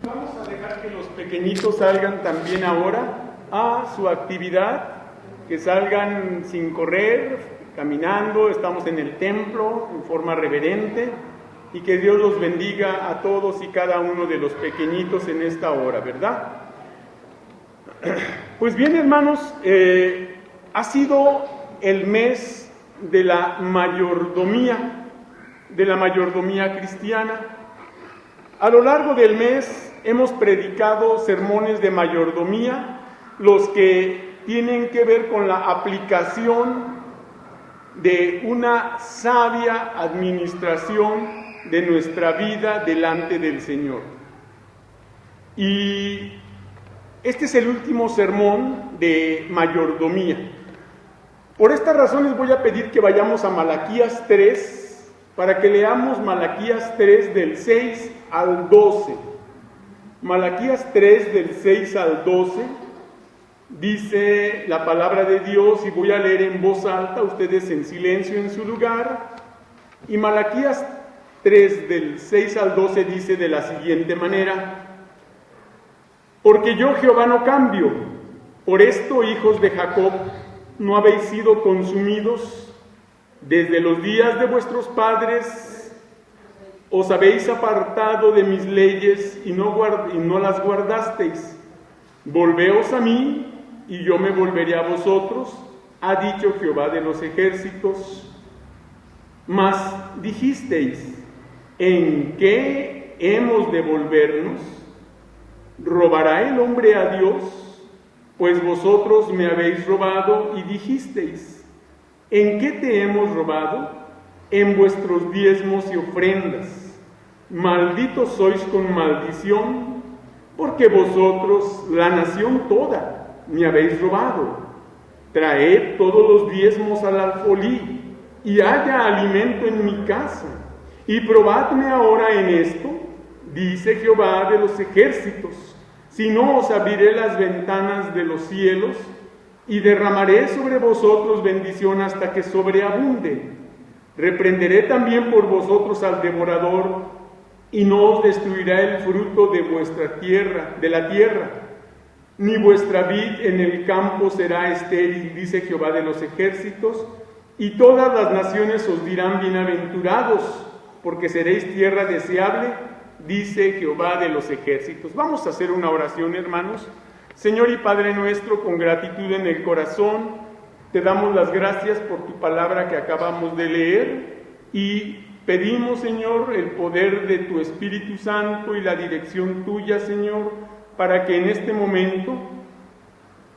Vamos a dejar que los pequeñitos salgan también ahora a su actividad, que salgan sin correr, caminando. Estamos en el templo en forma reverente, y que Dios los bendiga a todos y cada uno de los pequeñitos en esta hora, ¿verdad? Pues bien, hermanos, ha sido el mes de la mayordomía cristiana. A lo largo del mes hemos predicado sermones de mayordomía, los que tienen que ver con la aplicación de una sabia administración de nuestra vida delante del Señor. Y este es el último sermón de mayordomía. Por estas razones voy a pedir que vayamos a Malaquías 3, para que leamos Malaquías 3 del 6 al 12. Malaquías 3 del 6 al 12 dice la palabra de Dios, y voy a leer en voz alta, ustedes en silencio en su lugar. Y Malaquías 3 del 6 al 12 dice de la siguiente manera: porque yo, Jehová, no cambio. Por esto, hijos de Jacob, no habéis sido consumidos. Desde los días de vuestros padres os habéis apartado de mis leyes y no las guardasteis. Volveos a mí, y yo me volveré a vosotros, ha dicho Jehová de los ejércitos. Mas dijisteis: ¿en qué hemos de volvernos? ¿Robará el hombre a Dios? Pues vosotros me habéis robado, y dijisteis: ¿en qué te hemos robado? En vuestros diezmos y ofrendas. Malditos sois con maldición, porque vosotros, la nación toda, me habéis robado. Traed todos los diezmos al alfolí, y haya alimento en mi casa. Y probadme ahora en esto, dice Jehová de los ejércitos, si no os abriré las ventanas de los cielos, y derramaré sobre vosotros bendición hasta que sobreabunde. Reprenderé también por vosotros al devorador, y no os destruirá el fruto de vuestra tierra, de la tierra, ni vuestra vid en el campo será estéril, dice Jehová de los ejércitos, y todas las naciones os dirán bienaventurados, porque seréis tierra deseable, dice Jehová de los ejércitos. Vamos a hacer una oración, hermanos. Señor y Padre nuestro, con gratitud en el corazón, te damos las gracias por tu palabra que acabamos de leer, y pedimos, Señor, el poder de tu Espíritu Santo y la dirección tuya, Señor, para que en este momento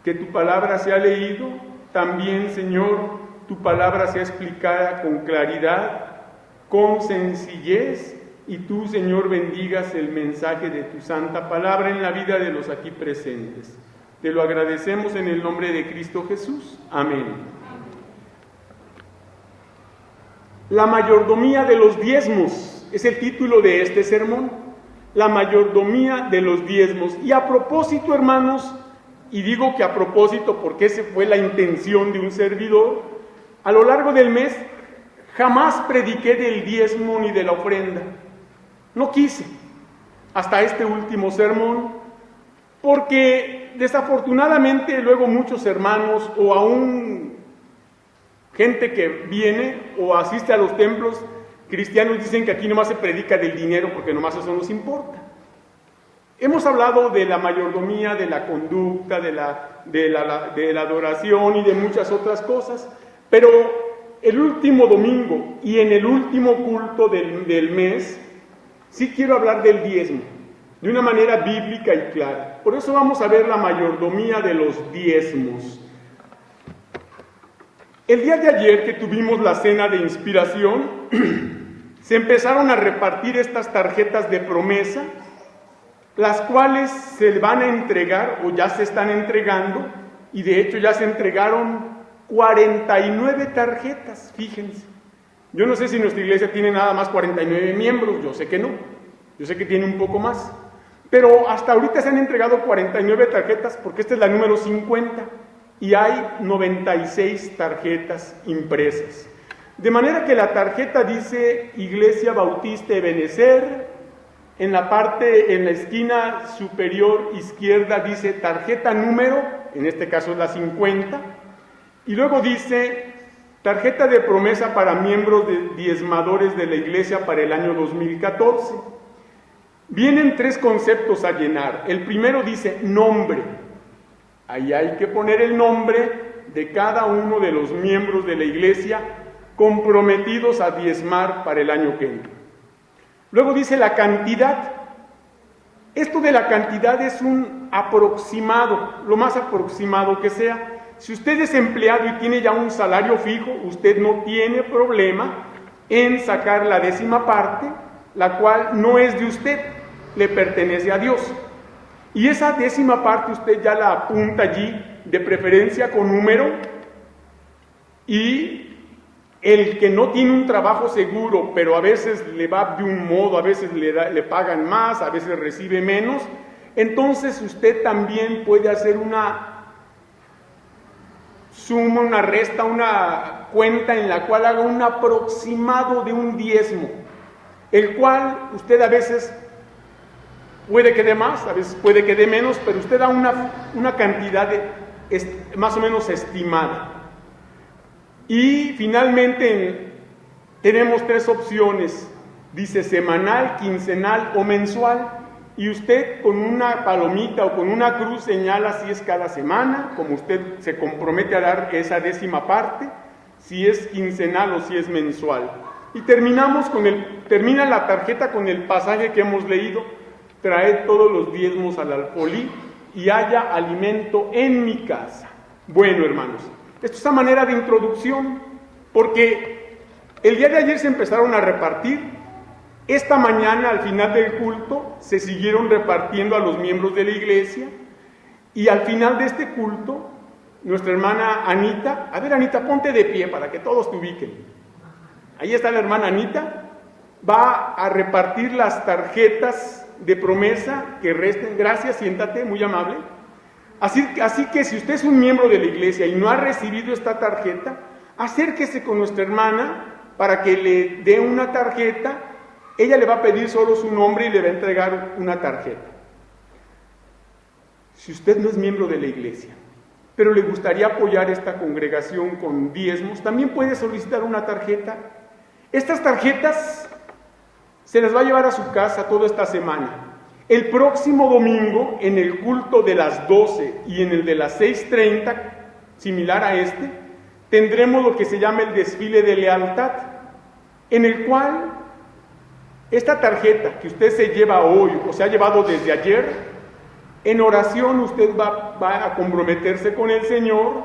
que tu palabra sea leído, también, Señor, tu palabra sea explicada con claridad, con sencillez, y tú, Señor, bendigas el mensaje de tu santa palabra en la vida de los aquí presentes. Te lo agradecemos en el nombre de Cristo Jesús. Amén. La mayordomía de los diezmos es el título de este sermón. La mayordomía de los diezmos. Y a propósito, hermanos, y digo que a propósito porque esa fue la intención de un servidor, a lo largo del mes jamás prediqué del diezmo ni de la ofrenda. No quise, hasta este último sermón, porque desafortunadamente luego muchos hermanos, o aún gente que viene o asiste a los templos cristianos, dicen que aquí nomás se predica del dinero porque nomás eso nos importa. Hemos hablado de la mayordomía, de la conducta, de la adoración y de muchas otras cosas, pero el último domingo y en el último culto del mes, sí quiero hablar del diezmo, de una manera bíblica y clara. Por eso vamos a ver la mayordomía de los diezmos. El día de ayer que tuvimos la cena de inspiración, se empezaron a repartir estas tarjetas de promesa, las cuales se van a entregar, o ya se están entregando, y de hecho ya se entregaron 49 tarjetas, fíjense. Yo no sé si nuestra iglesia tiene nada más 49 miembros, yo sé que no, yo sé que tiene un poco más, pero hasta ahorita se han entregado 49 tarjetas, porque esta es la número 50, y hay 96 tarjetas impresas. De manera que la tarjeta dice Iglesia Bautista Ebenezer, en la esquina superior izquierda dice tarjeta número, en este caso es la 50, y luego dice tarjeta de promesa para miembros diezmadores de la iglesia para el año 2014. Vienen 3 conceptos a llenar. El primero dice nombre. Ahí hay que poner el nombre de cada uno de los miembros de la iglesia comprometidos a diezmar para el año que entra. Luego dice la cantidad. Esto de la cantidad es un aproximado, lo más aproximado que sea. Si usted es empleado y tiene ya un salario fijo, usted no tiene problema en sacar la 10ª parte, la cual no es de usted, le pertenece a Dios. Y esa 10ª parte usted ya la apunta allí, de preferencia con número, y el que no tiene un trabajo seguro, pero a veces le va de un modo, a veces le pagan más, a veces recibe menos, entonces usted también puede hacer una suma, una resta, una cuenta en la cual haga un aproximado de un diezmo, el cual usted a veces puede que dé más, a veces puede que dé menos, pero usted da una cantidad más o menos estimada. Y finalmente tenemos 3 opciones, dice semanal, quincenal o mensual, y usted con una palomita o con una cruz señala si es cada semana, como usted se compromete a dar esa 10ª parte, si es quincenal o si es mensual. Y termina la tarjeta con el pasaje que hemos leído: traed todos los diezmos al alfolí y haya alimento en mi casa. Bueno, hermanos, esto es a manera de introducción, porque el día de ayer se empezaron a repartir. Esta mañana, al final del culto, se siguieron repartiendo a los miembros de la iglesia, y al final de este culto, nuestra hermana Anita, a ver Anita, ponte de pie para que todos te ubiquen. Ahí está la hermana Anita, va a repartir las tarjetas de promesa que resten. Gracias, siéntate, muy amable. Así que si usted es un miembro de la iglesia y no ha recibido esta tarjeta, acérquese con nuestra hermana para que le dé una tarjeta. Ella le va a pedir solo su nombre y le va a entregar una tarjeta. Si usted no es miembro de la iglesia, pero le gustaría apoyar esta congregación con diezmos, también puede solicitar una tarjeta. Estas tarjetas se las va a llevar a su casa toda esta semana. El próximo domingo, en el culto de las 12 y en el de las 6:30, similar a este, tendremos lo que se llama el desfile de lealtad, en el cual esta tarjeta que usted se lleva hoy o se ha llevado desde ayer, en oración usted va a comprometerse con el Señor,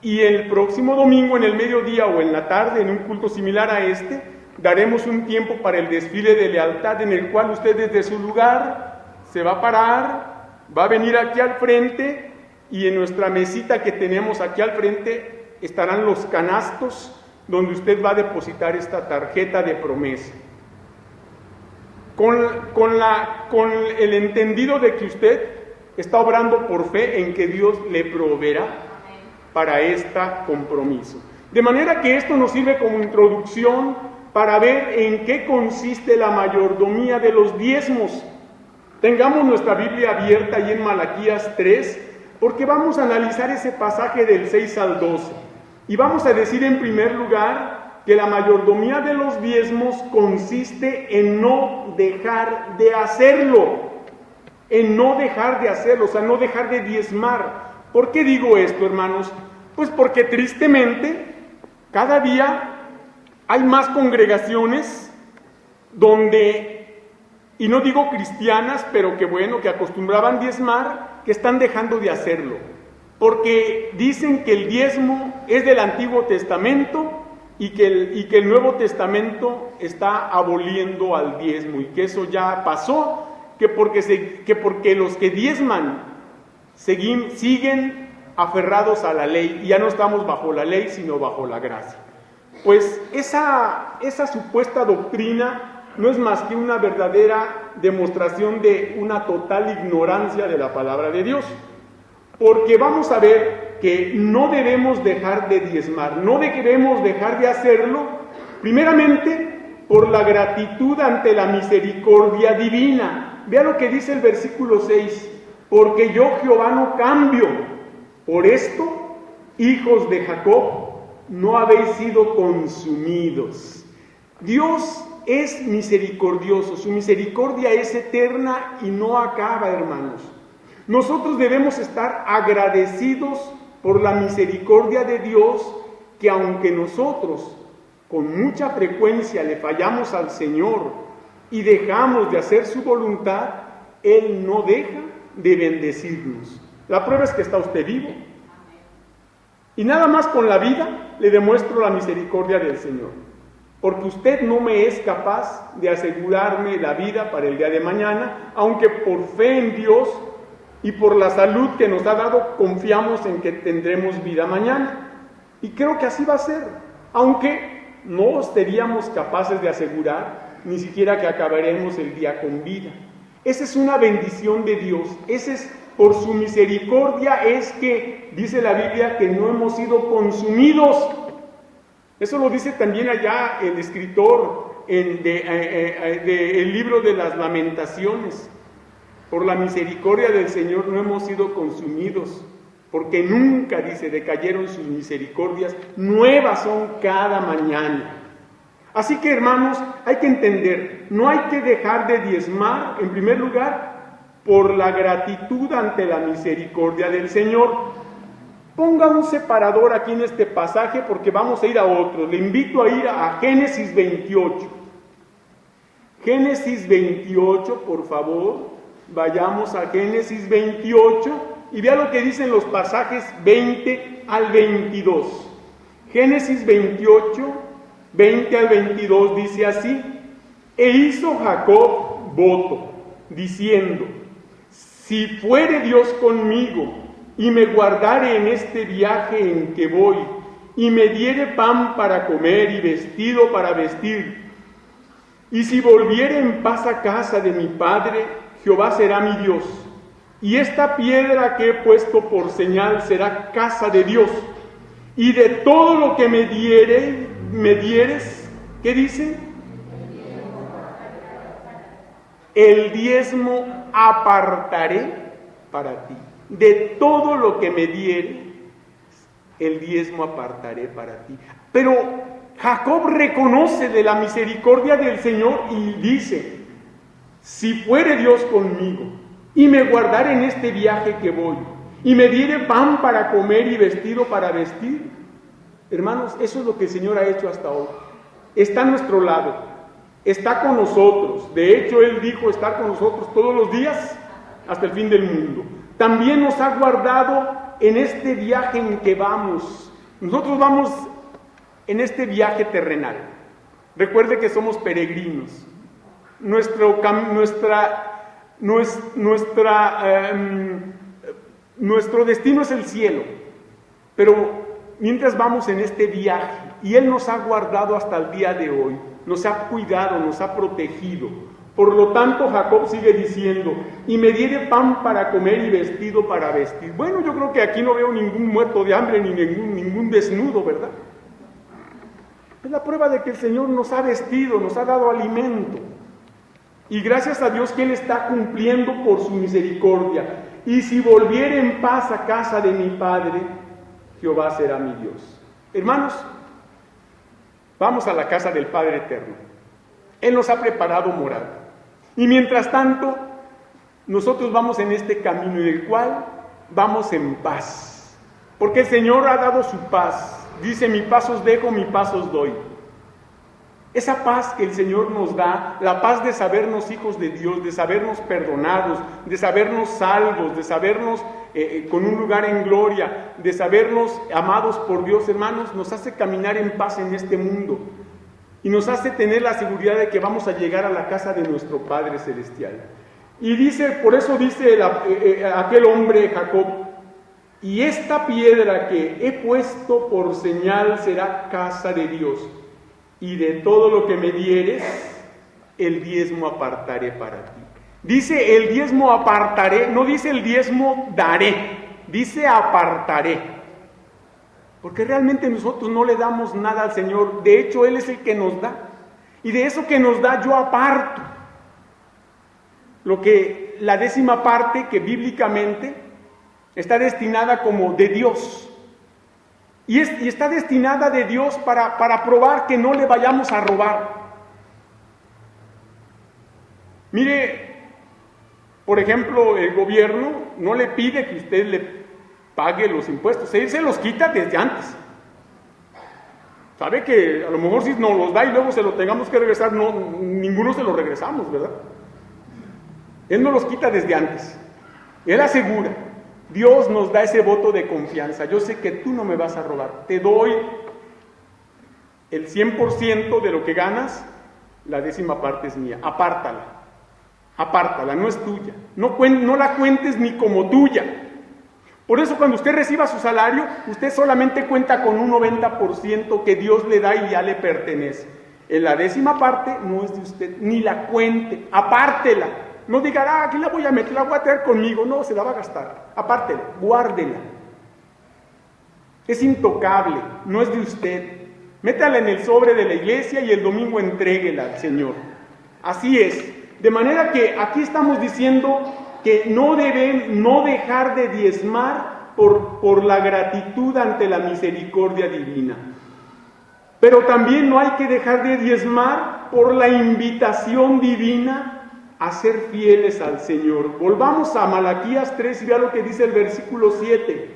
y el próximo domingo en el mediodía o en la tarde, en un culto similar a este, daremos un tiempo para el desfile de lealtad, en el cual usted desde su lugar se va a parar, va a venir aquí al frente, y en nuestra mesita que tenemos aquí al frente estarán los canastos donde usted va a depositar esta tarjeta de promesa. Con el entendido de que usted está obrando por fe en que Dios le proveerá para este compromiso. De manera que esto nos sirve como introducción para ver en qué consiste la mayordomía de los diezmos. Tengamos nuestra Biblia abierta ahí en Malaquías 3, porque vamos a analizar ese pasaje del 6 al 12. Y vamos a decir en primer lugar que la mayordomía de los diezmos consiste en no dejar de hacerlo, o sea, no dejar de diezmar. ¿Por qué digo esto, hermanos? Pues porque tristemente cada día hay más congregaciones donde, y no digo cristianas, pero que acostumbraban diezmar, que están dejando de hacerlo, porque dicen que el diezmo es del Antiguo Testamento, y que el Nuevo Testamento está aboliendo al diezmo, y que eso ya pasó, que porque los que diezman siguen aferrados a la ley, y ya no estamos bajo la ley, sino bajo la gracia. Pues esa supuesta doctrina no es más que una verdadera demostración de una total ignorancia de la palabra de Dios, porque vamos a ver que no debemos dejar de diezmar, no debemos dejar de hacerlo, primeramente por la gratitud ante la misericordia divina. Vea lo que dice el versículo 6, porque yo Jehová no cambio. Por esto, hijos de Jacob, no habéis sido consumidos. Dios es misericordioso, su misericordia es eterna y no acaba, hermanos. Nosotros debemos estar agradecidos por la misericordia de Dios, que aunque nosotros con mucha frecuencia le fallamos al Señor y dejamos de hacer su voluntad, Él no deja de bendecirnos. La prueba es que está usted vivo. Y nada más con la vida le demuestro la misericordia del Señor, porque usted no me es capaz de asegurarme la vida para el día de mañana, aunque por fe en Dios y por la salud que nos ha dado, confiamos en que tendremos vida mañana. Y creo que así va a ser, aunque no seríamos capaces de asegurar ni siquiera que acabaremos el día con vida. Esa es una bendición de Dios, ese es por su misericordia es que, dice la Biblia, que no hemos sido consumidos. Eso lo dice también allá el escritor del libro de las Lamentaciones. Por la misericordia del Señor no hemos sido consumidos, porque nunca, dice, decayeron sus misericordias, nuevas son cada mañana. Así que, hermanos, hay que entender, no hay que dejar de diezmar, en primer lugar, por la gratitud ante la misericordia del Señor. Ponga un separador aquí en este pasaje porque vamos a ir a otro. Le invito a ir a Génesis 28. Génesis 28, por favor. Vayamos a Génesis 28 y vea lo que dicen los pasajes 20 al 22. Génesis 28, 20 al 22 dice así: E hizo Jacob voto, diciendo: Si fuere Dios conmigo, y me guardare en este viaje en que voy, y me diere pan para comer y vestido para vestir, y si volviere en paz a casa de mi padre, Jehová será mi Dios, y esta piedra que he puesto por señal será casa de Dios, y de todo lo que me dieres, ¿qué dice? El diezmo apartaré para ti. De todo lo que me diere, el diezmo apartaré para ti. Pero Jacob reconoce de la misericordia del Señor y dice: si fuere Dios conmigo y me guardare en este viaje que voy, y me diere pan para comer y vestido para vestir. Hermanos, eso es lo que el Señor ha hecho hasta hoy. Está a nuestro lado, está con nosotros. De hecho, Él dijo estar con nosotros todos los días hasta el fin del mundo. También nos ha guardado en este viaje en que vamos. Nosotros vamos en este viaje terrenal. Recuerde que somos peregrinos. Nuestro destino es el cielo. Pero mientras vamos en este viaje, y Él nos ha guardado hasta el día de hoy, nos ha cuidado, nos ha protegido. Por lo tanto, Jacob sigue diciendo: y me diere pan para comer y vestido para vestir. Bueno, yo creo que aquí no veo ningún muerto de hambre ni ningún desnudo, ¿verdad? Es la prueba de que el Señor nos ha vestido, nos ha dado alimento. Y gracias a Dios que Él está cumpliendo por su misericordia. Y si volviere en paz a casa de mi Padre, Jehová será mi Dios. Hermanos, vamos a la casa del Padre Eterno. Él nos ha preparado morada. Y mientras tanto, nosotros vamos en este camino en el cual vamos en paz. Porque el Señor ha dado su paz. Dice: mi paz os dejo, mi paz os doy. Esa paz que el Señor nos da, la paz de sabernos hijos de Dios, de sabernos perdonados, de sabernos salvos, de sabernos con un lugar en gloria, de sabernos amados por Dios, hermanos, nos hace caminar en paz en este mundo. Y nos hace tener la seguridad de que vamos a llegar a la casa de nuestro Padre Celestial. Y dice, por eso dice aquel hombre Jacob: y esta piedra que he puesto por señal será casa de Dios, y de todo lo que me dieres, el diezmo apartaré para ti. Dice el diezmo apartaré, no dice el diezmo daré, dice apartaré. Porque realmente nosotros no le damos nada al Señor. De hecho, Él es el que nos da. Y de eso que nos da yo aparto. Lo que la 10ª parte que bíblicamente está destinada como de Dios. Y está destinada de Dios para probar que no le vayamos a robar. Mire, por ejemplo, el gobierno no le pide que usted le pague los impuestos, él se los quita desde antes. Sabe que a lo mejor si nos los da y luego se los tengamos que regresar, no, ninguno se los regresamos, ¿verdad? Él nos los quita desde antes. Él asegura. Dios nos da ese voto de confianza. Yo sé que tú no me vas a robar. Te doy el 100% de lo que ganas, la 10ª parte es mía. Apártala. Apártala, no es tuya. No la cuentes ni como tuya. Por eso cuando usted reciba su salario, usted solamente cuenta con un 90% que Dios le da y ya le pertenece. En la 10ª parte no es de usted, ni la cuente, apártela. No diga, aquí la voy a meter, la voy a traer conmigo. No, se la va a gastar. Apártela, guárdela. Es intocable, no es de usted. Métala en el sobre de la iglesia y el domingo entréguela al Señor. Así es. De manera que aquí estamos diciendo que no deben no dejar de diezmar por la gratitud ante la misericordia divina. Pero también no hay que dejar de diezmar por la invitación divina a ser fieles al Señor. Volvamos a Malaquías 3 y vea lo que dice el versículo 7.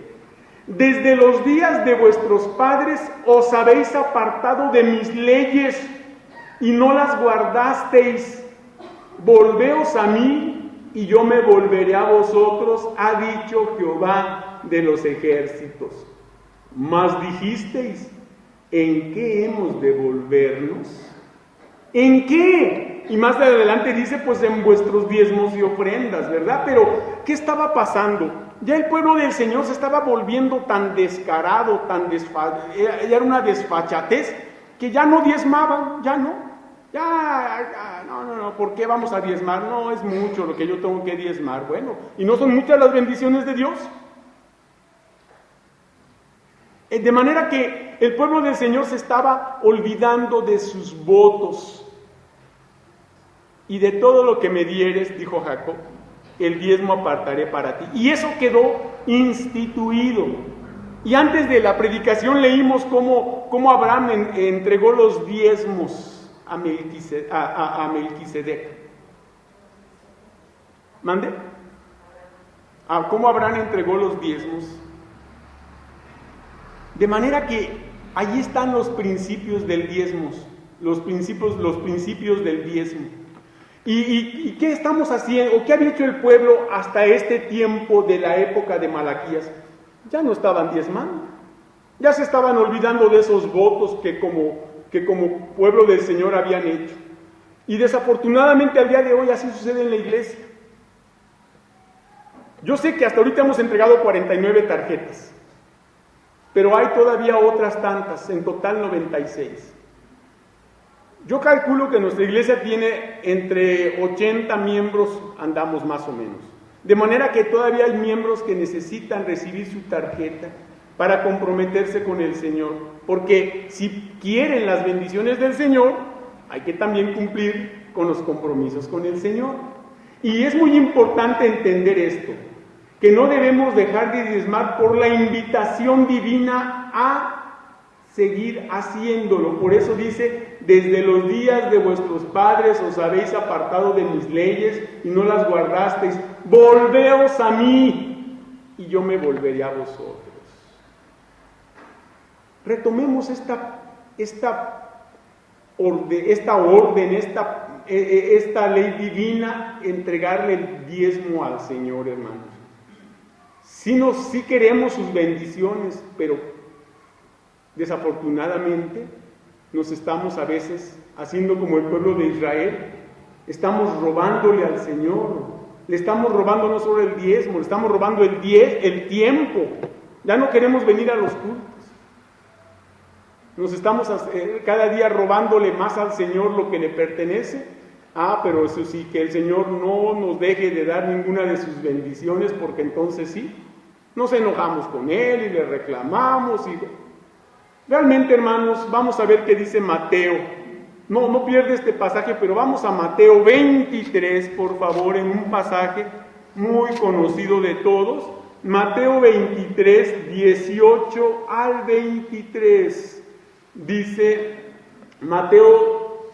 Desde los días de vuestros padres os habéis apartado de mis leyes y no las guardasteis. Volveos a mí y yo me volveré a vosotros, ha dicho Jehová de los ejércitos. Mas dijisteis, ¿en qué hemos de volvernos? ¿En qué? Y más adelante dice, pues en vuestros diezmos y ofrendas, ¿verdad? Pero, ¿qué estaba pasando? Ya el pueblo del Señor se estaba volviendo tan descarado, era una desfachatez, que ya no diezmaban, ya no. No, ¿por qué vamos a diezmar? No, es mucho lo que yo tengo que diezmar. Bueno, ¿y no son muchas las bendiciones de Dios? De manera que el pueblo del Señor se estaba olvidando de sus votos. Y de todo lo que me dieres, dijo Jacob, el diezmo apartaré para ti. Y eso quedó instituido. Y antes de la predicación leímos cómo Abraham entregó los diezmos a Melquisedec. ¿Mande? ¿Cómo Abraham entregó los diezmos? De manera que allí están los principios del diezmo, los principios del diezmo. ¿Y qué estamos haciendo? ¿O qué había hecho el pueblo hasta este tiempo de la época de Malaquías? Ya no estaban diezmando. Ya se estaban olvidando de esos votos que como pueblo del Señor habían hecho. Y desafortunadamente al día de hoy así sucede en la iglesia. Yo sé que hasta ahorita hemos entregado 49 tarjetas, pero hay todavía otras tantas, en total 96. Yo calculo que nuestra iglesia tiene entre 80 miembros, andamos más o menos. De manera que todavía hay miembros que necesitan recibir su tarjeta para comprometerse con el Señor. Porque si quieren las bendiciones del Señor, hay que también cumplir con los compromisos con el Señor. Y es muy importante entender esto, que no debemos dejar de diezmar por la invitación divina a seguir haciéndolo. Por eso dice, desde los días de vuestros padres os habéis apartado de mis leyes y no las guardasteis. Volveos a mí y yo me volveré a vosotros. Retomemos esta ley divina, entregarle el diezmo al Señor, hermanos. Sí queremos sus bendiciones, pero desafortunadamente nos estamos a veces haciendo como el pueblo de Israel. Estamos robándole al Señor. Le estamos robando no solo el diezmo, le estamos robando el tiempo. Ya no queremos venir a los cultos. Nos estamos cada día robándole más al Señor lo que le pertenece. Pero eso sí, que el Señor no nos deje de dar ninguna de sus bendiciones, porque entonces sí, nos enojamos con Él y le reclamamos. Realmente, hermanos, vamos a ver qué dice Mateo no pierde este pasaje, pero vamos a Mateo 23, por favor, en un pasaje muy conocido de todos. Mateo 23, 18 al 23. Dice, Mateo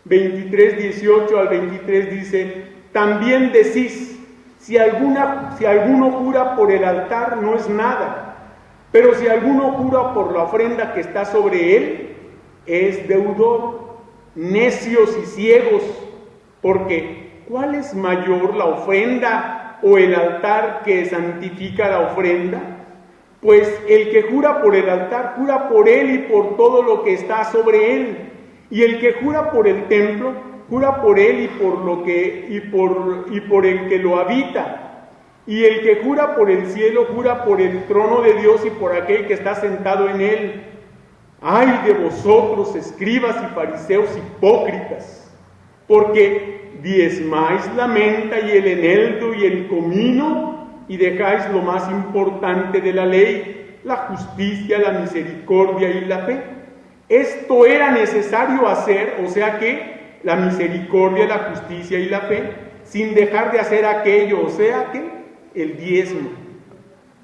23, 18 al 23 dice, también decís, si alguno jura por el altar no es nada, pero si alguno jura por la ofrenda que está sobre él, es deudor. Necios y ciegos, porque ¿cuál es mayor, la ofrenda o el altar que santifica la ofrenda? Pues el que jura por el altar, jura por él y por todo lo que está sobre él. Y el que jura por el templo, jura por él y por el que lo habita. Y el que jura por el cielo, jura por el trono de Dios y por aquel que está sentado en él. ¡Ay de vosotros, escribas y fariseos hipócritas! Porque diezmáis la menta y el eneldo y el comino, y dejáis lo más importante de la ley, la justicia, la misericordia y la fe. Esto era necesario hacer, o sea que la misericordia, la justicia y la fe, sin dejar de hacer aquello, o sea que el diezmo.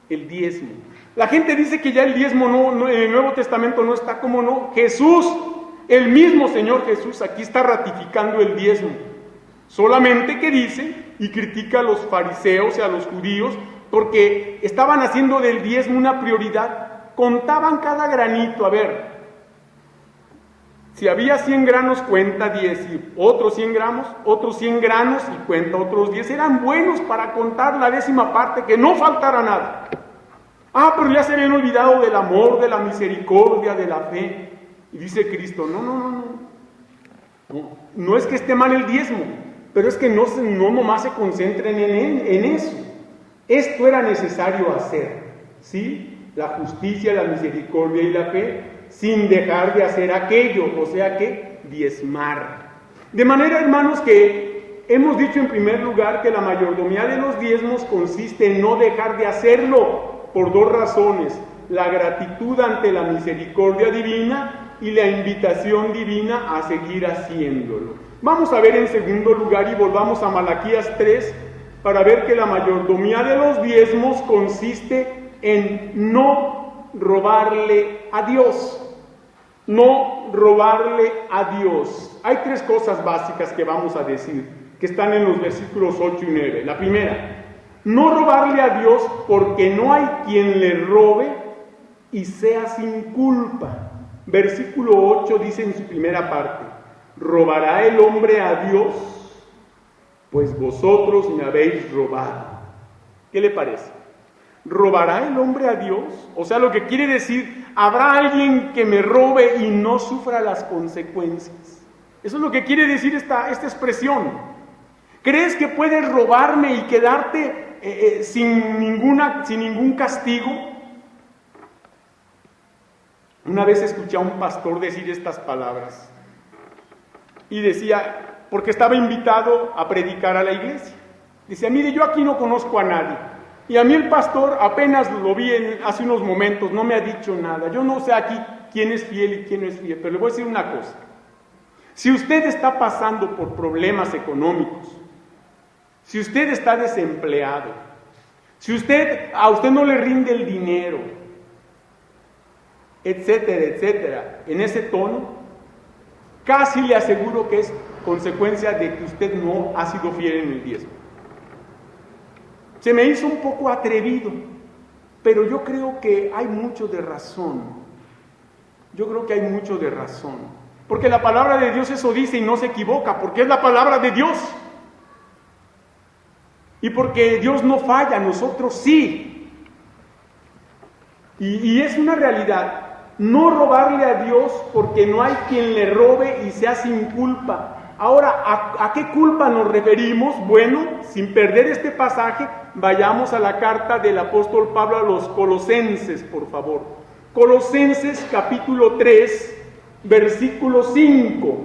El diezmo. La gente dice que ya el diezmo en el Nuevo Testamento no está, ¿cómo no? Jesús, el mismo Señor Jesús, aquí está ratificando el diezmo. Solamente que dice y critica a los fariseos y a los judíos porque estaban haciendo del diezmo una prioridad. Contaban cada granito, a ver, si había 100 granos cuenta 10, y otros 100 gramos, otros 100 granos y cuenta otros 10. Eran buenos para contar la décima parte, que no faltara nada. Ah, pero ya se habían olvidado del amor, de la misericordia, de la fe. Y dice Cristo, no es que esté mal el diezmo, pero es que no nomás se concentren en eso. Esto era necesario hacer, ¿sí? La justicia, la misericordia y la fe, sin dejar de hacer aquello, o sea que diezmar. De manera, hermanos, que hemos dicho en primer lugar que la mayordomía de los diezmos consiste en no dejar de hacerlo, por dos razones: la gratitud ante la misericordia divina y la invitación divina a seguir haciéndolo. Vamos a ver en segundo lugar, y volvamos a Malaquías 3, para ver que la mayordomía de los diezmos consiste en no robarle a Dios. No robarle a Dios. Hay tres cosas básicas que vamos a decir, que están en los versículos 8 y 9. La primera, no robarle a Dios porque no hay quien le robe y sea sin culpa. Versículo 8 dice en su primera parte, ¿robará el hombre a Dios? Pues vosotros me habéis robado. ¿Qué le parece? ¿Robará el hombre a Dios? O sea, lo que quiere decir, ¿habrá alguien que me robe y no sufra las consecuencias? Eso es lo que quiere decir esta expresión. ¿Crees que puedes robarme y quedarte sin ningún castigo? Una vez escuché a un pastor decir estas palabras y decía, porque estaba invitado a predicar a la iglesia, decía, mire, yo aquí no conozco a nadie y a mí el pastor apenas lo vi hace unos momentos, no me ha dicho nada, yo no sé aquí quién es fiel y quién no es fiel, pero le voy a decir una cosa: si usted está pasando por problemas económicos, si usted está desempleado, si a usted no le rinde el dinero, etcétera, etcétera, en ese tono, casi le aseguro que es consecuencia de que usted no ha sido fiel en el diezmo. Se me hizo un poco atrevido, pero yo creo que hay mucho de razón. Yo creo que hay mucho de razón. Porque la palabra de Dios eso dice y no se equivoca, porque es la palabra de Dios. Y porque Dios no falla, nosotros sí. Y es una realidad. No robarle a Dios porque no hay quien le robe y sea sin culpa. Ahora, ¿a qué culpa nos referimos? Bueno, sin perder este pasaje, vayamos a la carta del apóstol Pablo a los Colosenses, por favor. Colosenses capítulo 3, versículo 5.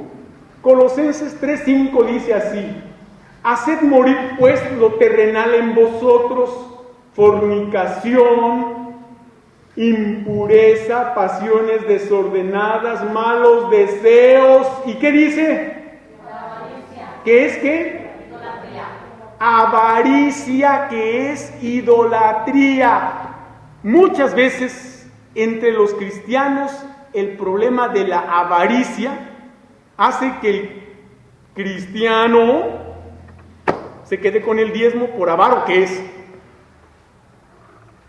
Colosenses 3:5 dice así: haced morir pues lo terrenal en vosotros, fornicación, impureza, pasiones desordenadas, malos deseos. ¿Y qué dice? ¿Qué es qué? Avaricia, que es idolatría. Muchas veces entre los cristianos el problema de la avaricia hace que el cristiano se quede con el diezmo por avaro que es.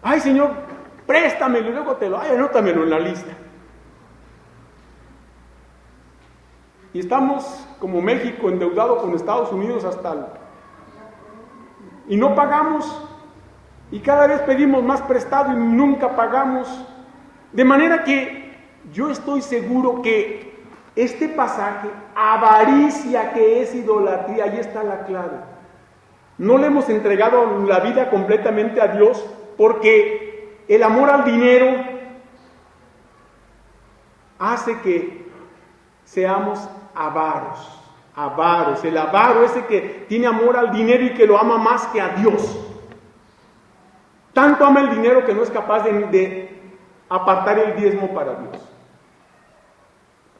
Ay, Señor, préstamelo y luego te lo... Ay, anótamelo en la lista. Y estamos como México endeudado con Estados Unidos hasta el... Y no pagamos. Y cada vez pedimos más prestado y nunca pagamos. De manera que yo estoy seguro que este pasaje, avaricia, que es idolatría, ahí está la clave. No le hemos entregado la vida completamente a Dios porque el amor al dinero hace que seamos avaros. Avaros, el avaro, ese que tiene amor al dinero y que lo ama más que a Dios. Tanto ama el dinero que no es capaz de apartar el diezmo para Dios.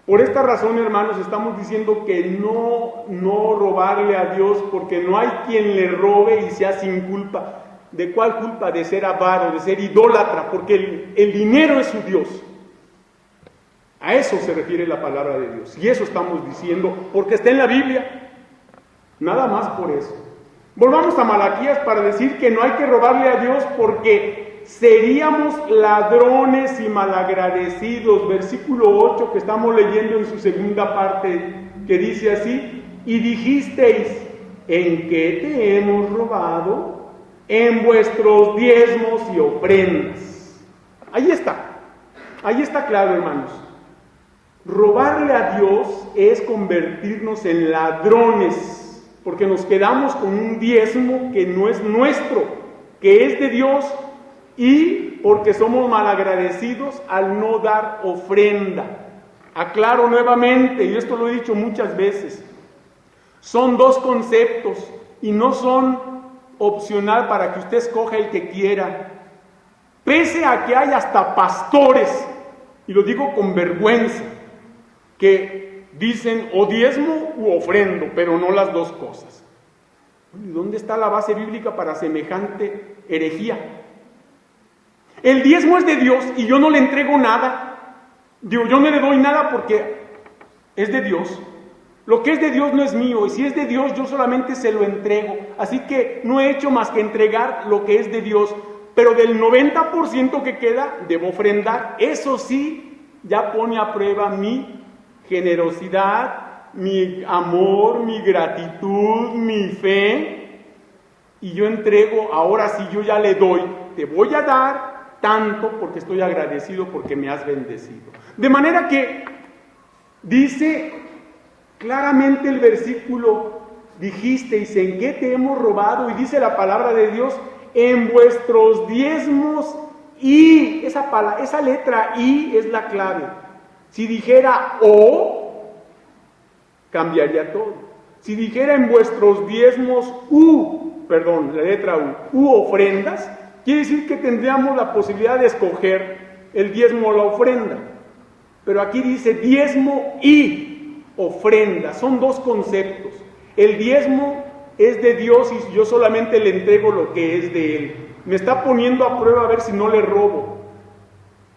Por esta razón, hermanos, estamos diciendo que no robarle a Dios, porque no hay quien le robe y sea sin culpa. ¿De cuál culpa? De ser avaro, de ser idólatra, porque el dinero es su Dios. A eso se refiere la palabra de Dios. Y eso estamos diciendo, porque está en la Biblia. Nada más por eso. Volvamos a Malaquías para decir que no hay que robarle a Dios porque seríamos ladrones y malagradecidos. Versículo 8 que estamos leyendo en su segunda parte, que dice así: y dijisteis, ¿en qué te hemos robado? En vuestros diezmos y ofrendas. Ahí está claro, hermanos. Robarle a Dios es convertirnos en ladrones, porque nos quedamos con un diezmo que no es nuestro, que es de Dios, y porque somos malagradecidos al no dar ofrenda. Aclaro nuevamente, y esto lo he dicho muchas veces, son dos conceptos y no son opcional para que usted escoja el que quiera. Pese a que hay hasta pastores, y lo digo con vergüenza, que dicen o diezmo u ofrendo, pero no las dos cosas. ¿Y dónde está la base bíblica para semejante herejía? El diezmo es de Dios y yo no le entrego nada. Digo, yo no le doy nada porque es de Dios. Lo que es de Dios no es mío, y si es de Dios yo solamente se lo entrego. Así que no he hecho más que entregar lo que es de Dios, pero del 90% que queda debo ofrendar. Eso sí, ya pone a prueba mi generosidad, mi amor, mi gratitud, mi fe, y yo entrego. Ahora sí, yo ya le doy, te voy a dar tanto porque estoy agradecido porque me has bendecido. De manera que dice claramente el versículo: dijisteis, ¿en qué te hemos robado? Y dice la palabra de Dios: en vuestros diezmos. Y esa letra I es la clave. Si dijera O, cambiaría todo. Si dijera en vuestros diezmos la letra U ofrendas, quiere decir que tendríamos la posibilidad de escoger el diezmo o la ofrenda. Pero aquí dice diezmo y ofrenda, son dos conceptos. El diezmo es de Dios y yo solamente le entrego lo que es de Él. Me está poniendo a prueba a ver si no le robo.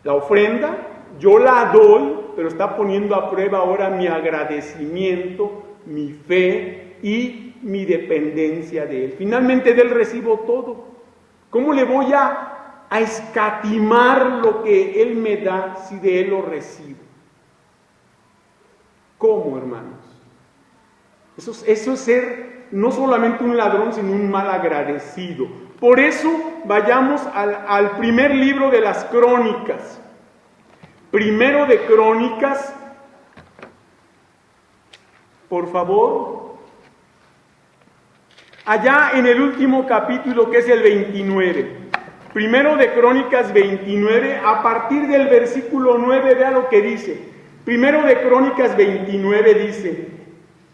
La ofrenda, yo la doy, pero está poniendo a prueba ahora mi agradecimiento, mi fe y mi dependencia de Él. Finalmente de Él recibo todo. ¿Cómo le voy a escatimar lo que Él me da si de Él lo recibo? ¿Cómo, hermanos? Eso es ser no solamente un ladrón, sino un mal agradecido. Por eso vayamos al primer libro de las Crónicas. Primero de Crónicas, por favor. Allá en el último capítulo, que es el 29. Primero de Crónicas 29, a partir del versículo 9, vea lo que dice. Primero de Crónicas 29 dice: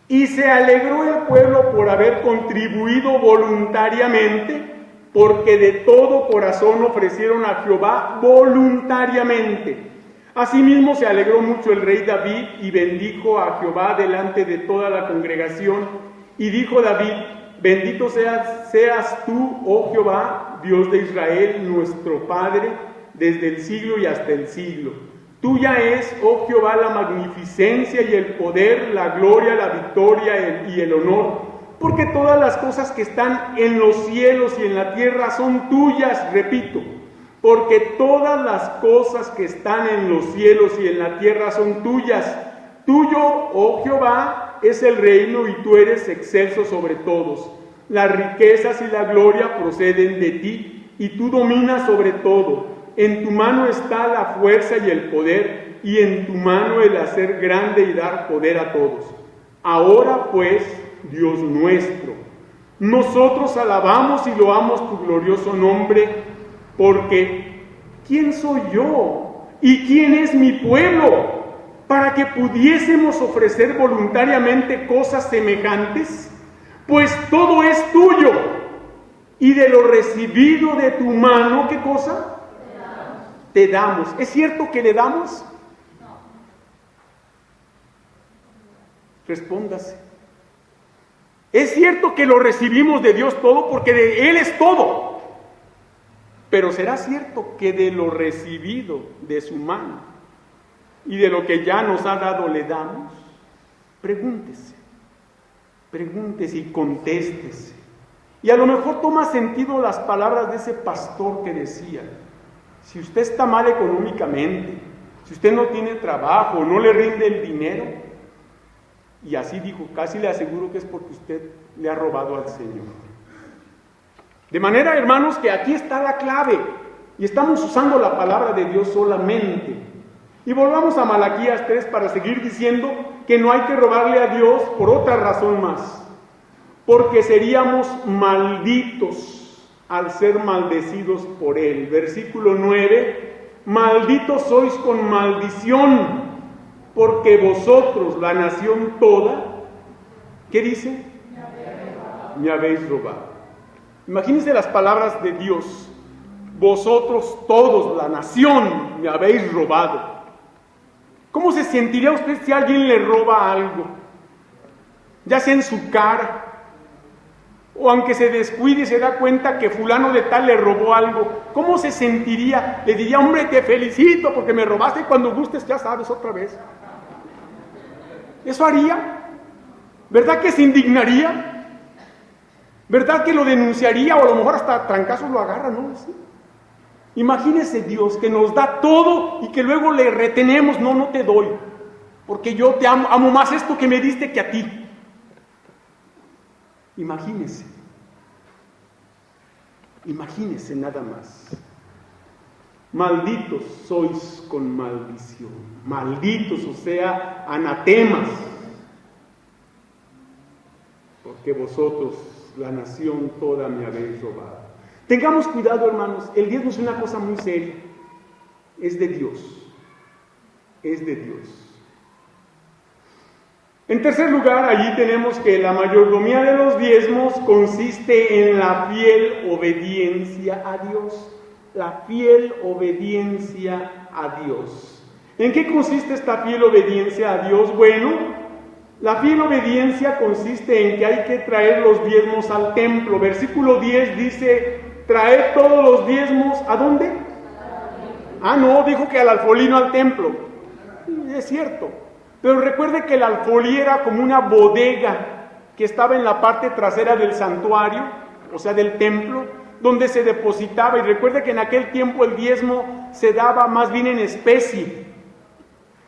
y se alegró el pueblo por haber contribuido voluntariamente porque de todo corazón ofrecieron a Jehová voluntariamente. Asimismo se alegró mucho el rey David y bendijo a Jehová delante de toda la congregación. Y dijo David: bendito seas tú, oh Jehová, Dios de Israel, nuestro Padre, desde el siglo y hasta el siglo. Tuya es, oh Jehová, la magnificencia y el poder, la gloria, la victoria y el honor, porque todas las cosas que están en los cielos y en la tierra son tuyas, repito, porque todas las cosas que están en los cielos y en la tierra son tuyas. Tuyo, oh Jehová, es el reino y tú eres excelso sobre todos. Las riquezas y la gloria proceden de ti y tú dominas sobre todo. En tu mano está la fuerza y el poder, y en tu mano el hacer grande y dar poder a todos. Ahora pues, Dios nuestro, nosotros alabamos y loamos tu glorioso nombre, porque ¿quién soy yo y quién es mi pueblo para que pudiésemos ofrecer voluntariamente cosas semejantes? Pues todo es tuyo, y de lo recibido de tu mano, ¿qué cosa? Te damos. ¿Es cierto que le damos? No. Respóndase. Es cierto que lo recibimos de Dios todo, porque de Él es todo. Pero ¿será cierto que de lo recibido de su mano y de lo que ya nos ha dado le damos? Pregúntese y contéstese. Y a lo mejor toma sentido las palabras de ese pastor que decía: si usted está mal económicamente, si usted no tiene trabajo, no le rinde el dinero, y así dijo, casi le aseguro que es porque usted le ha robado al Señor. De manera, hermanos, que aquí está la clave, y estamos usando la palabra de Dios solamente. Y volvamos a Malaquías 3 para seguir diciendo que no hay que robarle a Dios por otra razón más, porque seríamos malditos al ser maldecidos por Él. Versículo 9, malditos sois con maldición, porque vosotros, la nación toda, ¿qué dice? Me habéis robado. Imagínense las palabras de Dios: vosotros todos, la nación, me habéis robado. ¿Cómo se sentiría usted si alguien le roba algo? Ya sea en su cara, o aunque se descuide y se da cuenta que fulano de tal le robó algo, ¿cómo se sentiría? Le diría: hombre, te felicito porque me robaste, y cuando gustes ya sabes otra vez. ¿Eso haría? ¿Verdad que se indignaría? ¿Verdad que lo denunciaría? O a lo mejor hasta trancazos lo agarra, ¿no? ¿Sí? Imagínese Dios que nos da todo y que luego le retenemos: no te doy, porque yo te amo más esto que me diste que a ti. Imagínese nada más. Malditos sois con maldición. Malditos, o sea, anatemas. Porque vosotros, la nación toda, me habéis robado. Tengamos cuidado, hermanos. El diezmo es una cosa muy seria. Es de Dios. Es de Dios. En tercer lugar, allí tenemos que la mayordomía de los diezmos consiste en la fiel obediencia a Dios. La fiel obediencia a Dios. ¿En qué consiste esta fiel obediencia a Dios? Bueno, la fiel obediencia consiste en que hay que traer los diezmos al templo. Versículo 10 dice: traed todos los diezmos, ¿a dónde? No, dijo que al alfolí, no al templo. Es cierto. Pero recuerde que el alfolí era como una bodega que estaba en la parte trasera del santuario, o sea, del templo, donde se depositaba. Y recuerde que en aquel tiempo el diezmo se daba más bien en especie.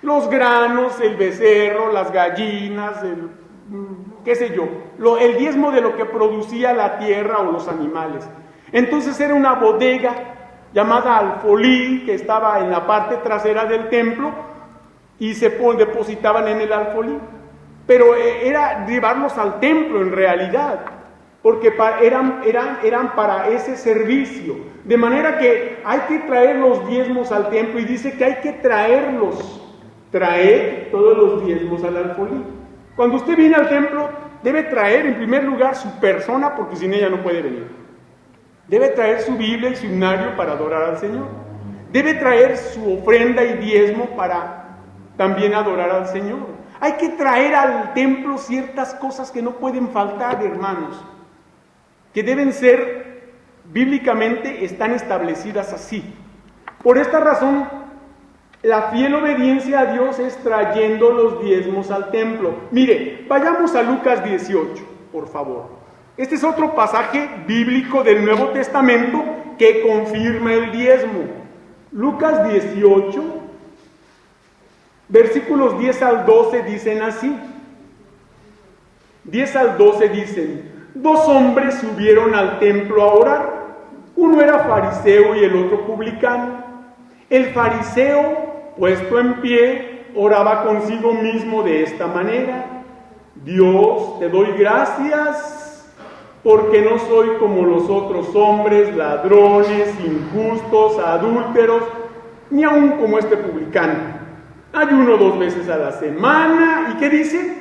Los granos, el becerro, las gallinas, el diezmo de lo que producía la tierra o los animales. Entonces era una bodega llamada alfolí que estaba en la parte trasera del templo, y se depositaban en el alfolí. Pero era llevarlos al templo en realidad, porque eran para ese servicio. De manera que hay que traer los diezmos al templo, y dice que hay que traerlos. Traer todos los diezmos al alfolí. Cuando usted viene al templo, debe traer en primer lugar su persona, porque sin ella no puede venir. Debe traer su Biblia y su himnario para adorar al Señor. Debe traer su ofrenda y diezmo para también adorar al Señor. Hay que traer al templo ciertas cosas que no pueden faltar, hermanos, que deben ser, bíblicamente están establecidas así. Por esta razón, la fiel obediencia a Dios es trayendo los diezmos al templo. Mire, vayamos a Lucas 18, por favor. Este es otro pasaje bíblico del Nuevo Testamento que confirma el diezmo. Lucas 18, versículos 10 al 12 dicen así. 10 al 12 dicen: 2 hombres subieron al templo a orar. Uno era fariseo y el otro publicano. El fariseo, puesto en pie, oraba consigo mismo de esta manera: Dios, te doy gracias porque no soy como los otros hombres, ladrones, injustos, adúlteros, ni aun como este publicano. Ayuno 2 veces a la semana. ¿Y qué dice?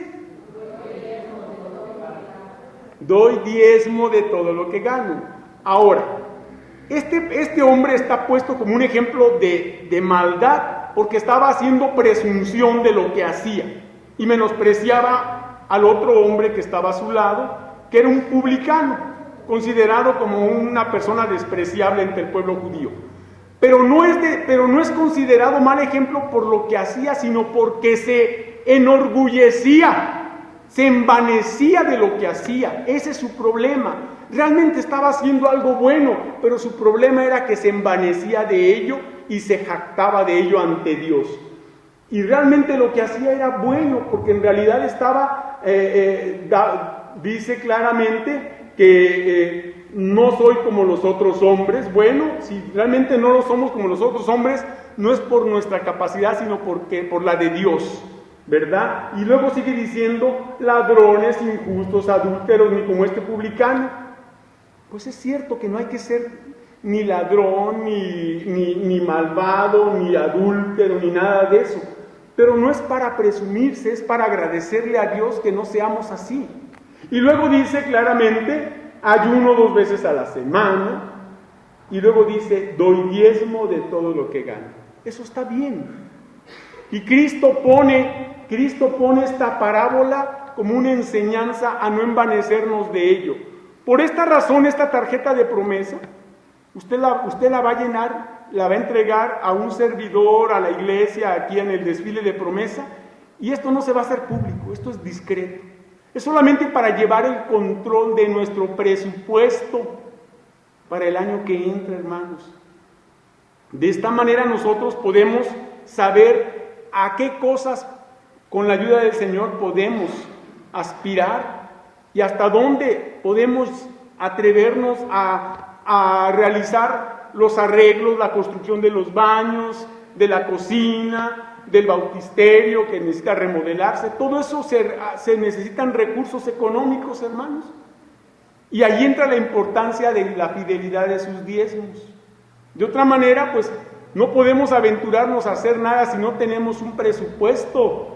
Doy diezmo de todo lo que gano. Ahora, este hombre está puesto como un ejemplo de maldad, porque estaba haciendo presunción de lo que hacía y menospreciaba al otro hombre que estaba a su lado, que era un publicano, considerado como una persona despreciable entre el pueblo judío. Pero no es considerado mal ejemplo por lo que hacía, sino porque se enorgullecía, se envanecía de lo que hacía. Ese es su problema. Realmente estaba haciendo algo bueno, pero su problema era que se envanecía de ello y se jactaba de ello ante Dios. Y realmente lo que hacía era bueno, porque en realidad estaba, dice claramente que no soy como los otros hombres. Bueno, si realmente no lo somos como los otros hombres, no es por nuestra capacidad, sino por la de Dios, ¿verdad? Y luego sigue diciendo: ladrones, injustos, adúlteros, ni como este publicano. Pues es cierto que no hay que ser ni ladrón, ni malvado, ni adúltero, ni nada de eso. Pero no es para presumirse, es para agradecerle a Dios que no seamos así. Y luego dice claramente: ayuno 2 veces a la semana. Y luego dice: doy diezmo de todo lo que gano. Eso está bien. Y Cristo pone esta parábola como una enseñanza a no envanecernos de ello. Por esta razón, esta tarjeta de promesa, usted la va a llenar, la va a entregar a un servidor, a la iglesia, aquí en el desfile de promesa, y esto no se va a hacer público, esto es discreto. Es solamente para llevar el control de nuestro presupuesto para el año que entra, hermanos. De esta manera nosotros podemos saber a qué cosas, con la ayuda del Señor, podemos aspirar y hasta dónde podemos atrevernos a realizar los arreglos, la construcción de los baños, de la cocina, del bautisterio que necesita remodelarse. Todo eso se necesitan recursos económicos, hermanos. Y ahí entra la importancia de la fidelidad de sus diezmos. De otra manera, pues no podemos aventurarnos a hacer nada si no tenemos un presupuesto,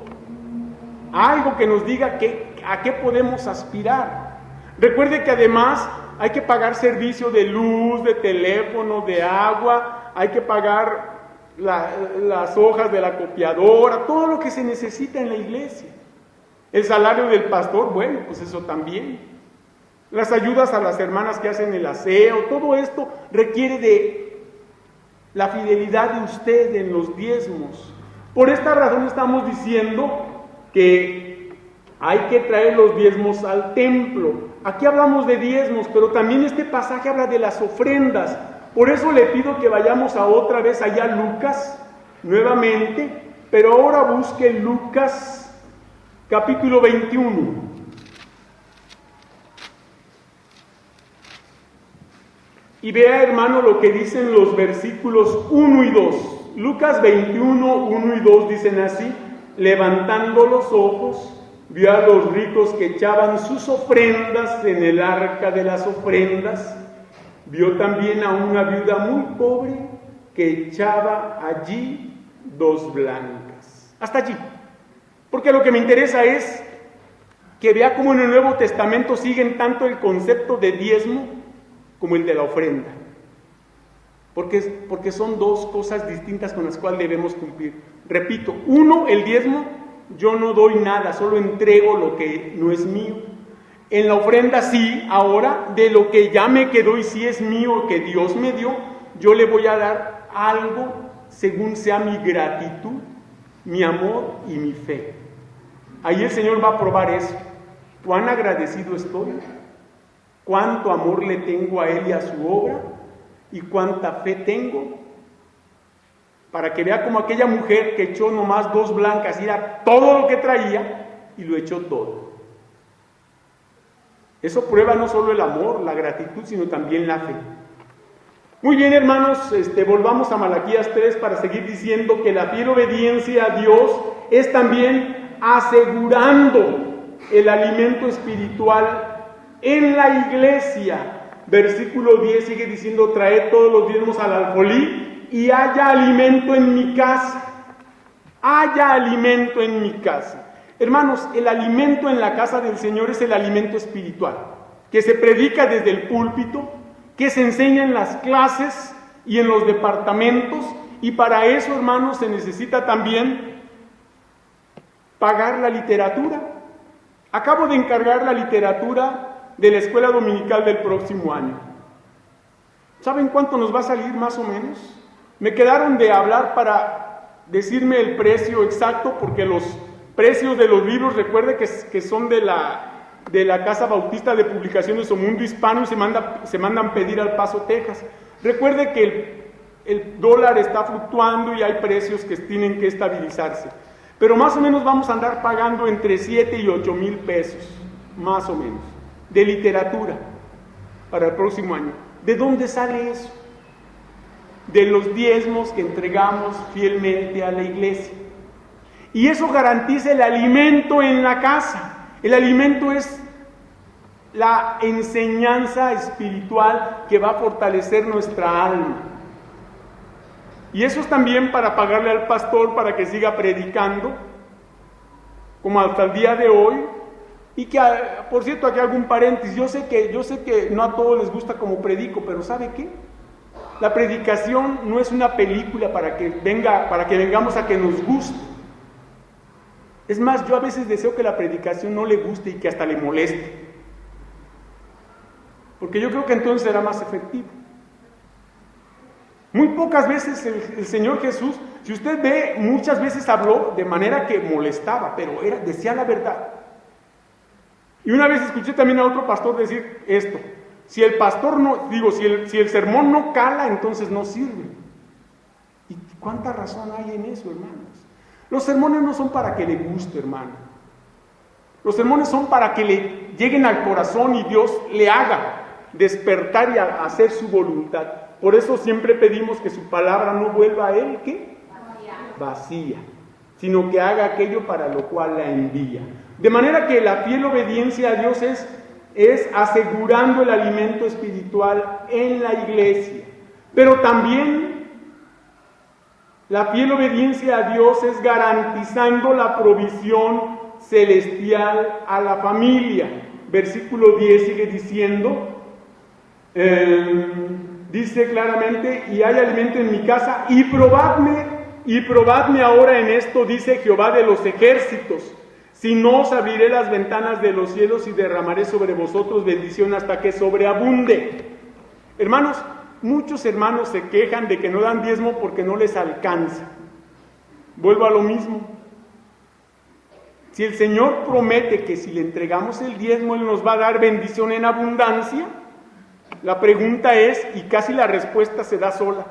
algo que nos diga a qué podemos aspirar. Recuerde que además hay que pagar servicio de luz, de teléfono, de agua, hay que pagar las hojas de la copiadora, todo lo que se necesita en la iglesia. El salario del pastor, bueno, pues eso también. Las ayudas a las hermanas que hacen el aseo, todo esto requiere de la fidelidad de usted en los diezmos. Por esta razón estamos diciendo que hay que traer los diezmos al templo. Aquí hablamos de diezmos, pero también este pasaje habla de las ofrendas. Por eso le pido que vayamos otra vez allá a Lucas, nuevamente, pero ahora busque Lucas capítulo 21. Y vea, hermano, lo que dicen los versículos 1 y 2. Lucas 21, 1 y 2 dicen así: levantando los ojos, vio a los ricos que echaban sus ofrendas en el arca de las ofrendas. Vio también a una viuda muy pobre que echaba allí 2 blancas. Hasta allí. Porque lo que me interesa es que vea cómo en el Nuevo Testamento siguen tanto el concepto de diezmo como el de la ofrenda. Porque son dos cosas distintas con las cuales debemos cumplir. Repito, uno, el diezmo, yo no doy nada, solo entrego lo que no es mío. En la ofrenda sí, ahora, de lo que ya me quedó y sí es mío, que Dios me dio, yo le voy a dar algo según sea mi gratitud, mi amor y mi fe. Ahí el Señor va a probar eso. ¿Cuán agradecido estoy? ¿Cuánto amor le tengo a Él y a su obra? ¿Y cuánta fe tengo? Para que vea como aquella mujer que echó nomás 2 blancas, y era todo lo que traía, y lo echó todo. Eso prueba no solo el amor, la gratitud, sino también la fe. Muy bien, hermanos, volvamos a Malaquías 3 para seguir diciendo que la fiel obediencia a Dios es también asegurando el alimento espiritual en la iglesia. Versículo 10 sigue diciendo: traed todos los diezmos al alfolí y haya alimento en mi casa. Haya alimento en mi casa. Hermanos, el alimento en la casa del Señor es el alimento espiritual, que se predica desde el púlpito, que se enseña en las clases y en los departamentos, y para eso, hermanos, se necesita también pagar la literatura. Acabo de encargar la literatura de la escuela dominical del próximo año. ¿Saben cuánto nos va a salir más o menos? Me quedaron de hablar para decirme el precio exacto, porque los precios de los libros, recuerde que son de la Casa Bautista de Publicaciones o Mundo Hispano, y se mandan pedir al Paso, Texas. Recuerde que el dólar está fluctuando y hay precios que tienen que estabilizarse. Pero más o menos vamos a andar pagando entre 7 y 8 mil pesos, más o menos, de literatura para el próximo año. ¿De dónde sale eso? De los diezmos que entregamos fielmente a la iglesia. Y eso garantiza el alimento en la casa. El alimento es la enseñanza espiritual que va a fortalecer nuestra alma. Y eso es también para pagarle al pastor para que siga predicando, como hasta el día de hoy. Y que, por cierto, aquí hago un paréntesis, yo sé que no a todos les gusta como predico, pero ¿sabe qué? La predicación no es una película para que vengamos a que nos guste. Es más, yo a veces deseo que la predicación no le guste y que hasta le moleste, porque yo creo que entonces será más efectivo. Muy pocas veces el Señor Jesús, si usted ve, muchas veces habló de manera que molestaba, pero decía la verdad. Y una vez escuché también a otro pastor decir esto: si el pastor si el sermón no cala, entonces no sirve. ¿Y cuánta razón hay en eso, hermanos? Los sermones no son para que le guste, hermano. Los sermones son para que le lleguen al corazón y Dios le haga despertar y hacer su voluntad. Por eso siempre pedimos que su palabra no vuelva a él, ¿qué? Vacía, sino que haga aquello para lo cual la envía. De manera que la fiel obediencia a Dios es asegurando el alimento espiritual en la iglesia. Pero también la fiel obediencia a Dios es garantizando la provisión celestial a la familia. Versículo 10 sigue diciendo, dice claramente: y hay alimento en mi casa, y probadme ahora en esto, dice Jehová de los ejércitos, si no os abriré las ventanas de los cielos y derramaré sobre vosotros bendición hasta que sobreabunde. Hermanos, muchos hermanos se quejan de que no dan diezmo porque no les alcanza. Vuelvo a lo mismo. Si el Señor promete que si le entregamos el diezmo, Él nos va a dar bendición en abundancia, la pregunta es, y casi la respuesta se da sola: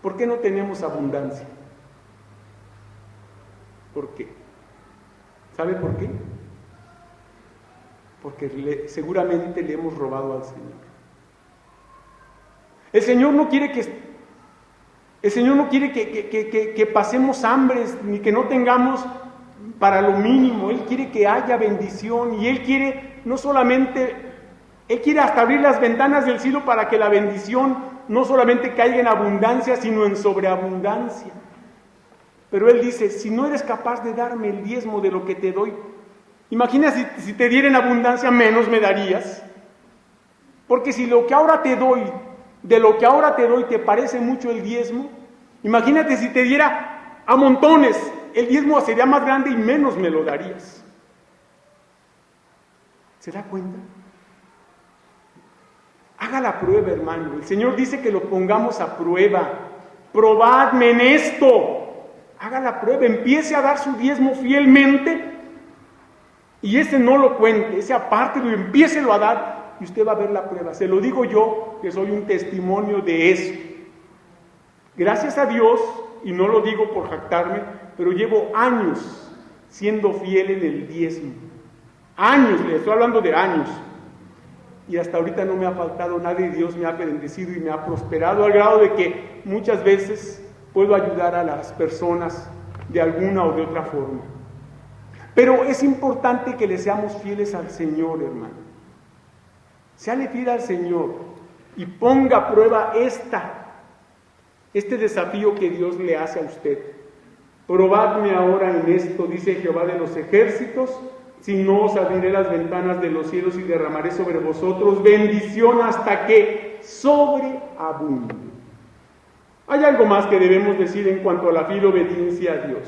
¿por qué no tenemos abundancia? ¿Por qué? ¿Sabe por qué? Porque seguramente le hemos robado al Señor. El Señor no quiere que pasemos hambres, ni que no tengamos para lo mínimo. Él quiere que haya bendición, y Él quiere Él quiere hasta abrir las ventanas del cielo para que la bendición no solamente caiga en abundancia, sino en sobreabundancia. Pero Él dice: si no eres capaz de darme el diezmo de lo que te doy, imagina si te diera en abundancia, menos me darías. Porque si lo que ahora te doy, de lo que ahora te doy te parece mucho el diezmo, imagínate si te diera a montones, el diezmo sería más grande y menos me lo darías. ¿Se da cuenta? Haga la prueba, hermano. El Señor dice que lo pongamos a prueba. Probadme en esto. Haga la prueba, empiece a dar su diezmo fielmente y ese no lo cuente, ese apártelo y empiécelo a dar y usted va a ver la prueba. Se lo digo yo, que soy un testimonio de eso. Gracias a Dios, y no lo digo por jactarme, pero llevo años siendo fiel en el diezmo. Años, le estoy hablando de años. Y hasta ahorita no me ha faltado nada y Dios me ha bendecido y me ha prosperado al grado de que muchas veces puedo ayudar a las personas de alguna o de otra forma. Pero es importante que le seamos fieles al Señor, hermano. Séale fiel al Señor y ponga a prueba este desafío que Dios le hace a usted. Probadme ahora en esto, dice Jehová de los ejércitos, si no os abriré las ventanas de los cielos y derramaré sobre vosotros bendición hasta que sobreabunde. Hay algo más que debemos decir en cuanto a la fiel obediencia a Dios.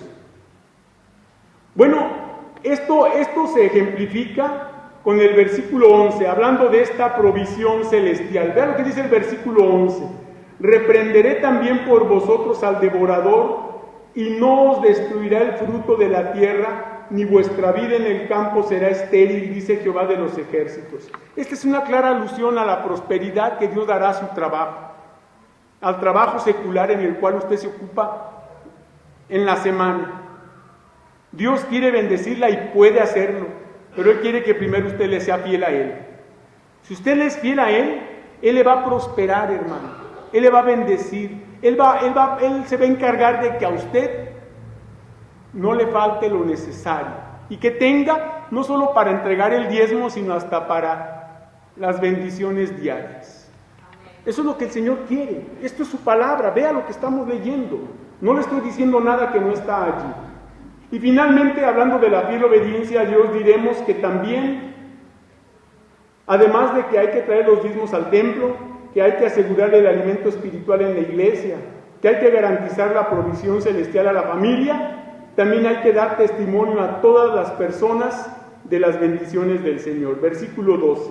Bueno, esto se ejemplifica con el versículo 11, hablando de esta provisión celestial. Vean lo que dice el versículo 11. Reprenderé también por vosotros al devorador, y no os destruirá el fruto de la tierra, ni vuestra vida en el campo será estéril, dice Jehová de los ejércitos. Esta es una clara alusión a la prosperidad que Dios dará a su trabajo, al trabajo secular en el cual usted se ocupa en la semana. Dios quiere bendecirla y puede hacerlo, pero Él quiere que primero usted le sea fiel a Él. Si usted le es fiel a Él, Él le va a prosperar, hermano. Él le va a bendecir. Él se va a encargar de que a usted no le falte lo necesario y que tenga no solo para entregar el diezmo, sino hasta para las bendiciones diarias. Eso es lo que el Señor quiere. Esto es su palabra. Vea lo que estamos leyendo. No le estoy diciendo nada que no está allí. Y finalmente, hablando de la fiel obediencia a Dios, diremos que también, además de que hay que traer los diezmos al templo, que hay que asegurar el alimento espiritual en la iglesia, que hay que garantizar la provisión celestial a la familia, también hay que dar testimonio a todas las personas de las bendiciones del Señor. Versículo 12.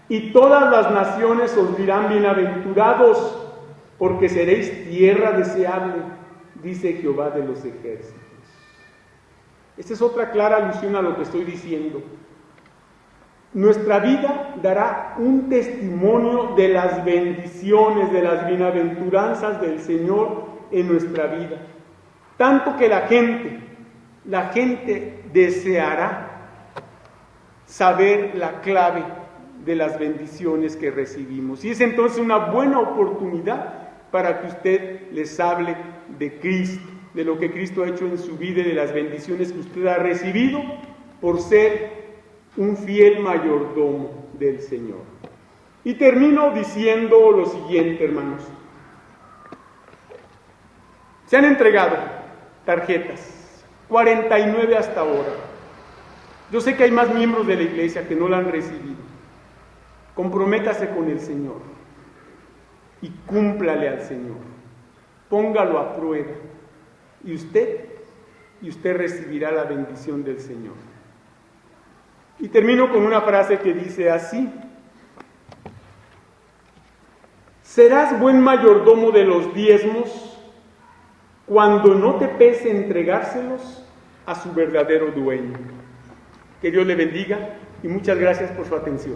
Y todas las naciones os dirán bienaventurados, porque seréis tierra deseable, dice Jehová de los ejércitos. Esta es otra clara alusión a lo que estoy diciendo. Nuestra vida dará un testimonio de las bendiciones, de las bienaventuranzas del Señor en nuestra vida. Tanto que la gente deseará saber la clave de las bendiciones que recibimos. Y es entonces una buena oportunidad para que usted les hable de Cristo, de lo que Cristo ha hecho en su vida y de las bendiciones que usted ha recibido por ser un fiel mayordomo del Señor. Y termino diciendo lo siguiente, hermanos. Se han entregado tarjetas, 49 hasta ahora. Yo sé que hay más miembros de la iglesia que no la han recibido. Comprométase con el Señor y cúmplale al Señor. Póngalo a prueba y usted recibirá la bendición del Señor. Y termino con una frase que dice así: serás buen mayordomo de los diezmos cuando no te pese entregárselos a su verdadero dueño. Que Dios le bendiga y muchas gracias por su atención.